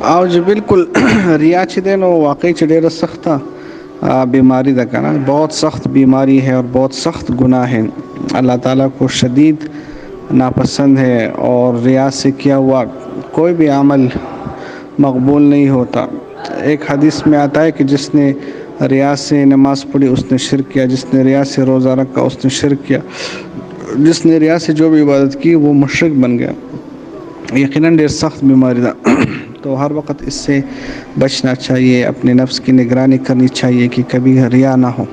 او جی بالکل ریا چې دی نو واقعي چې ډېره سخته بیماری ده که نه، بہت سخت بیماری ہے اور بہت سخت گناہ ہے، اللہ تعالیٰ کو شدید ناپسند ہے، اور ریا سے کیا ہوا کوئی بھی عمل مقبول نہیں ہوتا۔ ایک حدیث میں آتا ہے کہ جس نے ریا سے نماز پڑھی اس نے شرک کیا، جس نے ریا سے روزہ رکھا اس نے شرک کیا، جس نے ریا سے جو بھی عبادت کی وہ مشرک بن گیا۔ یقیناً ډېر سخت بیماری ده تو ہر وقت اس سے بچنا چاہیے، اپنے نفس کی نگرانی کرنی چاہیے کہ کبھی ریا نہ ہو۔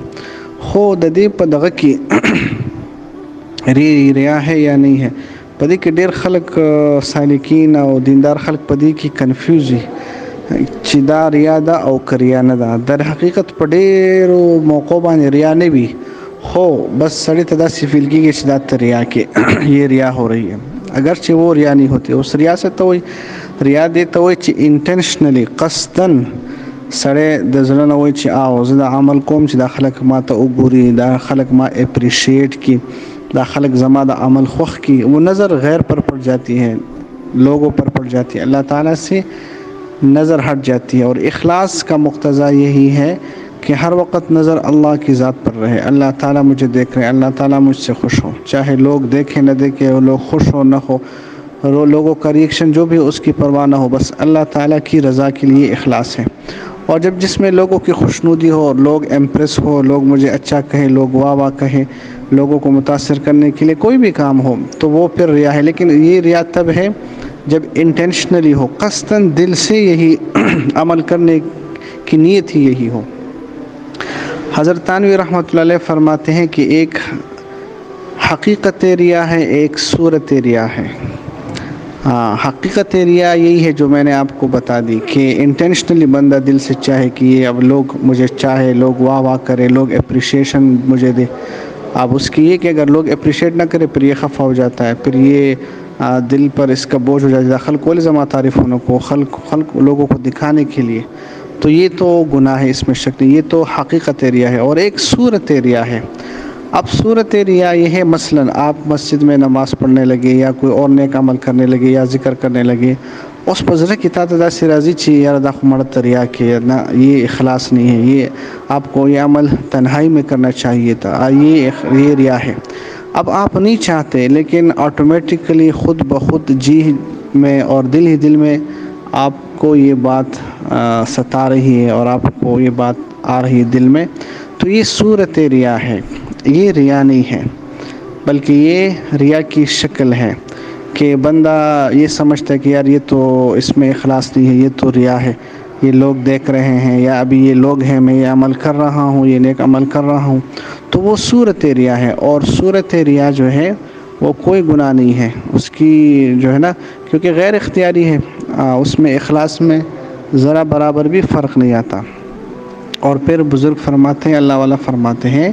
خو د دې په دغه کې ریا ہے یا نہیں ہے، په دې کې ډېر خلک سالکین او دیندار خلک په دې کې کنفیوز دي چې دا ریا ده او که ریا نه ده۔ در حقیقت په ډېرو موقعو باندې ریا نه وي، خو بس سړی ته داسې فیل کېږي چې دا ته ریا کې یہ ریا ہو رہی ہے، اگرچہ وہ ریا نہیں ہوتی۔ اس ریا سے ته وایي ریا دې ته وایي چې انټینشنلی قصداً سړی د زړه نه وایي چې زه دا عمل کوم چې دا خلک ما ته وګوري، دا خلک ما اپریشیٹ کی، دا خلق زما دا عمل خوخ کی، وہ نظر غیر پر پڑ جاتی ہے، لوگوں پر پڑ جاتی ہے، اللہ تعالیٰ سے نظر ہٹ جاتی ہے۔ اور اخلاص کا مقتضا یہی ہے کہ ہر وقت نظر اللہ کی ذات پر رہے، اللہ تعالیٰ مجھے دیکھ رہے ہیں، اللہ تعالیٰ مجھ سے خوش ہو، چاہے لوگ دیکھیں نہ دیکھیں، وہ لوگ خوش ہو نہ ہو، لوگوں کا ریئیکشن جو بھی اس کی پرواہ نہ ہو، بس اللہ تعالیٰ کی رضا کے لیے اخلاص ہے۔ اور جب جس میں لوگوں کی خوشنودی ہو، لوگ امپریس ہو، لوگ مجھے اچھا کہیں، لوگ واہ واہ کہیں، لوگوں کو متاثر کرنے کے لیے کوئی بھی کام ہو تو وہ پھر ریا ہے۔ لیکن یہ ریا تب ہے جب انٹینشنلی ہو، قصداً دل سے یہی عمل کرنے کی نیت ہی یہی ہو۔ حضرت تھانوی رحمۃ اللہ علیہ فرماتے ہیں کہ ایک حقیقت ریا ہے، ایک صورت ریا ہے۔ حقیقت ریا یہی ہے جو میں نے آپ کو بتا دی کہ انٹینشنلی بندہ دل سے چاہے کہ یہ اب لوگ مجھے چاہے، لوگ واہ واہ کرے، لوگ اپریشیشن مجھے دے۔ اب اس کی یہ کہ اگر لوگ اپریشیٹ نہ کرے پھر یہ خفا ہو جاتا ہے، پھر یہ دل پر اس کا بوجھ ہو جاتا ہے، خلق ولی زما تعریف ہونے کو، خلق لوگوں کو دکھانے کے لیے، تو یہ تو گناہ ہے، اس میں شک نہیں، یہ تو حقیقت ریا ہے۔ اور ایک صورت ریا ہے۔ اب صورت ریا یہ ہے مثلاً آپ مسجد میں نماز پڑھنے لگے یا کوئی اور نیک عمل کرنے لگے یا ذکر کرنے لگے، اس پر زړه کې تا ته داسې راځي چې یار دا خو مړه ته ریا کې نه، یہ اخلاص نہیں ہے، یہ آپ کو یہ عمل تنہائی میں کرنا چاہیے تھا، یہ ریا ہے۔ اب آپ نہیں چاہتے لیکن آٹومیٹکلی خود بخود جی میں اور دل ہی دل میں آپ کو یہ بات ستا رہی ہے اور آپ کو یہ بات آ رہی ہے دل میں، تو یہ صورت ریا ہے، یہ ریا نہیں ہے، بلکہ یہ ریا کی شکل ہے کہ بندہ یہ سمجھتا ہے کہ یار یہ تو اس میں اخلاص نہیں ہے، یہ تو ریا ہے، یہ لوگ دیکھ رہے ہیں، یا ابھی یہ لوگ ہیں، میں یہ عمل کر رہا ہوں، یہ نیک عمل کر رہا ہوں، تو وہ صورت ریا ہے۔ اور صورت ریا جو ہے وہ کوئی گناہ نہیں ہے، اس کی جو ہے نا، کیونکہ غیر اختیاری ہے، اس میں اخلاص میں ذرا برابر بھی فرق نہیں آتا۔ اور پھر بزرگ فرماتے ہیں، اللہ والا فرماتے ہیں،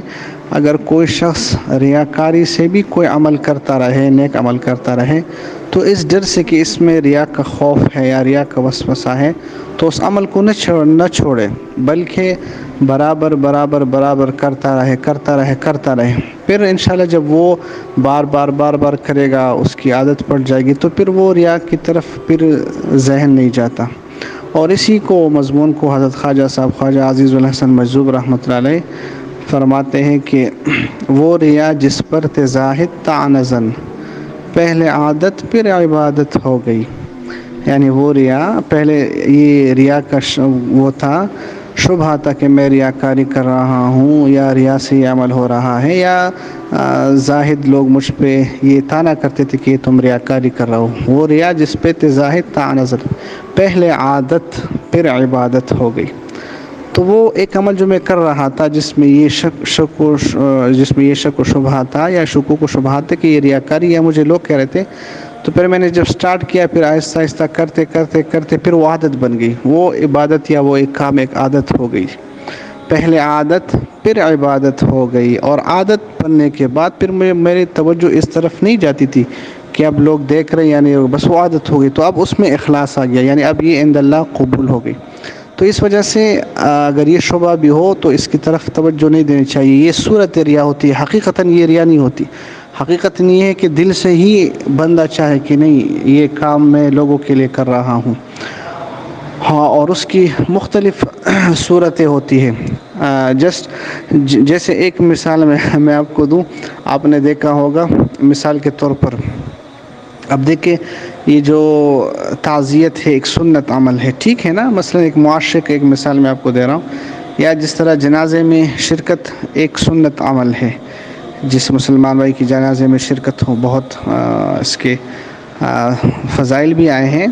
اگر کوئی شخص ریاکاری سے بھی کوئی عمل کرتا رہے، نیک عمل کرتا رہے، تو اس ڈر سے کہ اس میں ریا کا خوف ہے یا ریا کا وسوسہ ہے، تو اس عمل کو نہ چھوڑے، بلکہ برابر برابر برابر کرتا رہے، پھر انشاءاللہ جب وہ بار بار کرے گا، اس کی عادت پڑ جائے گی، تو پھر وہ ریا کی طرف پھر ذہن نہیں جاتا۔ اور اسی کو مضمون کو حضرت خواجہ صاحب خواجہ عزیز الحسن مجذوب رحمۃ اللہ علیہ فرماتے ہیں کہ وہ ریا جس پر تزاہد تعنزن، پہلے عادت پھر عبادت ہو گئی، یعنی وہ ریا پہلے یہ ریا کا وہ تھا، شبہ تھا کہ میں ریاکاری کر رہا ہوں یا ریا سے یہ عمل ہو رہا ہے، یا زاہد لوگ مجھ پہ یہ تانا کرتے تھے کہ تم ریاکاری کر رہا ہو، وہ ریا جس پہ تزاہد تعنزن، پہلے عادت پھر عبادت ہو گئی۔ تو وہ ایک عمل جو میں کر رہا تھا جس میں یہ شک و شبہ تھا یا شکوک و شبہات تھے کہ یہ ریاکاری ہے، مجھے لوگ کہہ رہے تھے، تو پھر میں نے جب سٹارٹ کیا، پھر آہستہ آہستہ کرتے پھر وہ عادت بن گئی، وہ عبادت یا وہ ایک کام ایک عادت ہو گئی، پہلے عادت پھر عبادت ہو گئی۔ اور عادت بننے کے بعد پھر میری توجہ اس طرف نہیں جاتی تھی کہ اب لوگ دیکھ رہے ہیں، یعنی بس وہ عادت ہو گئی، تو اب اس میں اخلاص آ گیا، یعنی اب یہ عند اللہ قبول ہو گئی۔ تو اس وجہ سے اگر یہ شبہ بھی ہو تو اس کی طرف توجہ نہیں دینی چاہیے، یہ صورت ریا ہوتی ہے، حقیقتاً یہ ریا نہیں ہوتی۔ حقیقت یہ ہے کہ دل سے ہی بندہ چاہے کہ نہیں یہ کام میں لوگوں کے لیے کر رہا ہوں۔ ہاں، اور اس کی مختلف صورتیں ہوتی ہیں. جیسے ایک مثال میں آپ کو دوں. آپ نے دیکھا ہوگا مثال کے طور پر، اب دیکھیں یہ جو تعزیت ہے ایک سنت عمل ہے، ٹھیک ہے نا. مثلا ایک معاشرے کا ایک مثال میں آپ کو دے رہا ہوں. یا جس طرح جنازے میں شرکت ایک سنت عمل ہے، جس مسلمان بھائی کی جنازے میں شرکت ہو، بہت اس کے فضائل بھی آئے ہیں.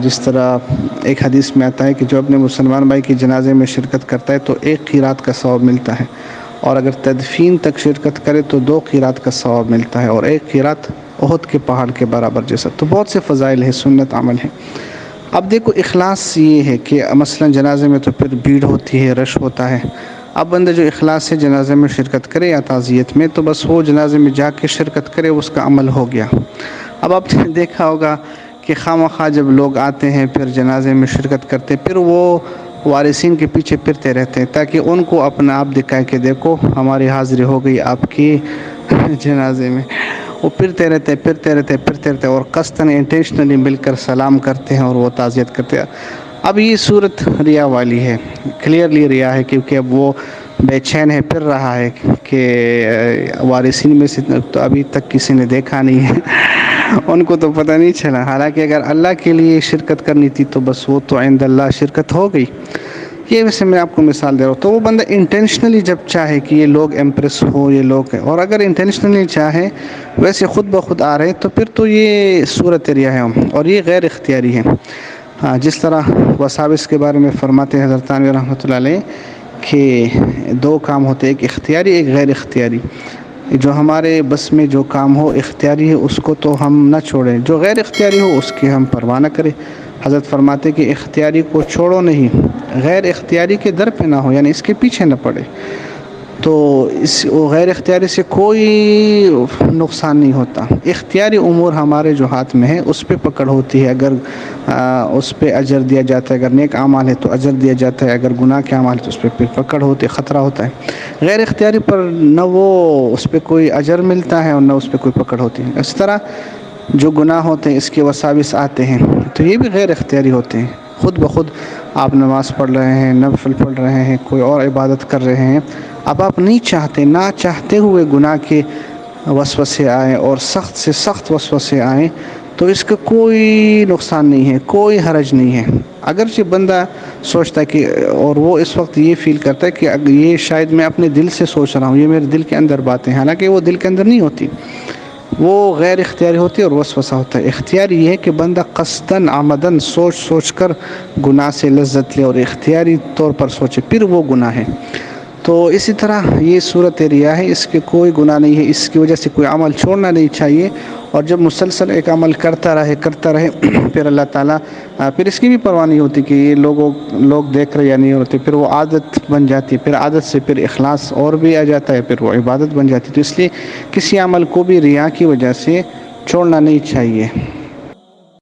جس طرح ایک حدیث میں آتا ہے کہ جو اپنے مسلمان بھائی کی جنازے میں شرکت کرتا ہے تو 1 قیرات کا ثواب ملتا ہے، اور اگر تدفین تک شرکت کرے تو 2 قیرات کا ثواب ملتا ہے، اور 1 قیرات احد کے پہاڑ کے برابر جیسا. تو بہت سے فضائل ہے، سنت عمل ہے. اب دیکھو اخلاص یہ ہے کہ مثلا جنازے میں تو پھر بھیڑ ہوتی ہے، رش ہوتا ہے. اب بندہ جو اخلاص سے جنازے میں شرکت کرے یا تعزیت میں، تو بس وہ جنازے میں جا کے شرکت کرے، اس کا عمل ہو گیا. اب آپ نے دیکھا ہوگا کہ خواہ جب لوگ آتے ہیں پھر جنازے میں شرکت کرتے، پھر وہ وارثین کے پیچھے پھرتے رہتے ہیں تاکہ ان کو اپنا آپ دکھائے کہ دیکھو ہماری حاضری ہو گئی آپ کی جنازے میں. وہ پھرتے رہتے اور قصداً انٹینشنلی مل کر سلام کرتے ہیں اور وہ تعزیت کرتے ہیں. اب یہ صورت ریا والی ہے، کلیئرلی ریا ہے، کیونکہ اب وہ بے چین ہے، پھر رہا ہے کہ وارثین میں سے تو ابھی تک کسی نے دیکھا نہیں ہے، ان کو تو پتہ نہیں چلا. حالانکہ اگر اللہ کے لیے شرکت کرنی تھی تو بس وہ تو عند اللہ شرکت ہو گئی. یہ ویسے میں آپ کو مثال دے رہا ہوں. تو وہ بندہ انٹینشنلی جب چاہے کہ یہ لوگ امپریس ہو، یہ لوگ، اور اگر انٹینشنلی چاہے ویسے خود بخود آ رہے تو پھر تو یہ صورت ریا ہے، اور یہ غیر اختیاری ہے. ہاں، جس طرح وساوس کے بارے میں فرماتے ہیں حضرت تھانوی رحمۃ اللہ علیہ کہ 2 کام ہوتے، ایک اختیاری ایک غیر اختیاری. جو ہمارے بس میں جو کام ہو اختیاری ہے اس کو تو ہم نہ چھوڑیں، جو غیر اختیاری ہو اس کی ہم پرواہ نہ کریں. حضرت فرماتے کہ اختیاری کو چھوڑو نہیں، غیر اختیاری کے در پہ نہ ہو، یعنی اس کے پیچھے نہ پڑے. تو غیر اختیاری سے کوئی نقصان نہیں ہوتا. اختیاری امور ہمارے جو ہاتھ میں ہے اس پہ پکڑ ہوتی ہے. اگر اس پہ اجر دیا جاتا ہے، اگر نیک اعمال ہے تو اجر دیا جاتا ہے، اگر گناہ کے اعمال ہے تو اس پہ پکڑ ہوتی ہے، خطرہ ہوتا ہے. غیر اختیاری پر نہ وہ اس پہ کوئی اجر ملتا ہے اور نہ اس پہ کوئی پکڑ ہوتی ہے. اس طرح جو گناہ ہوتے ہیں اس کے وساوس آتے ہیں تو یہ بھی غیر اختیاری ہوتے ہیں. خود بخود آپ نماز پڑھ رہے ہیں، نفل پڑھ رہے ہیں، کوئی اور عبادت کر رہے ہیں، اب آپ نہیں چاہتے، نہ چاہتے ہوئے گناہ کے وسوسے آئیں اور سخت سے سخت وسوسے آئیں تو اس کا کوئی نقصان نہیں ہے، کوئی حرج نہیں ہے. اگرچہ بندہ سوچتا ہے کہ، اور وہ اس وقت یہ فیل کرتا ہے کہ یہ شاید میں اپنے دل سے سوچ رہا ہوں، یہ میرے دل کے اندر باتیں ہیں، حالانکہ وہ دل کے اندر نہیں ہوتی، وہ غیر اختیاری ہوتی ہے اور وسوسہ ہوتا ہے. اختیاری یہ ہے کہ بندہ قصداً عمداً سوچ کر گناہ سے لذت لے، اور اختیاری طور پر سوچے پھر وہ گناہ ہے. تو اسی طرح یہ صورت ریا ہے، اس کے کوئی گناہ نہیں ہے، اس کی وجہ سے کوئی عمل چھوڑنا نہیں چاہیے. اور جب مسلسل ایک عمل کرتا رہے پھر اللہ تعالیٰ پھر اس کی بھی پرواہ نہیں ہوتی کہ یہ لوگ دیکھ رہے یا نہیں ہوتے، پھر وہ عادت بن جاتی ہے، پھر عادت سے پھر اخلاص اور بھی آ جاتا ہے، پھر وہ عبادت بن جاتی ہے. تو اس لیے کسی عمل کو بھی ریا کی وجہ سے چھوڑنا نہیں چاہیے.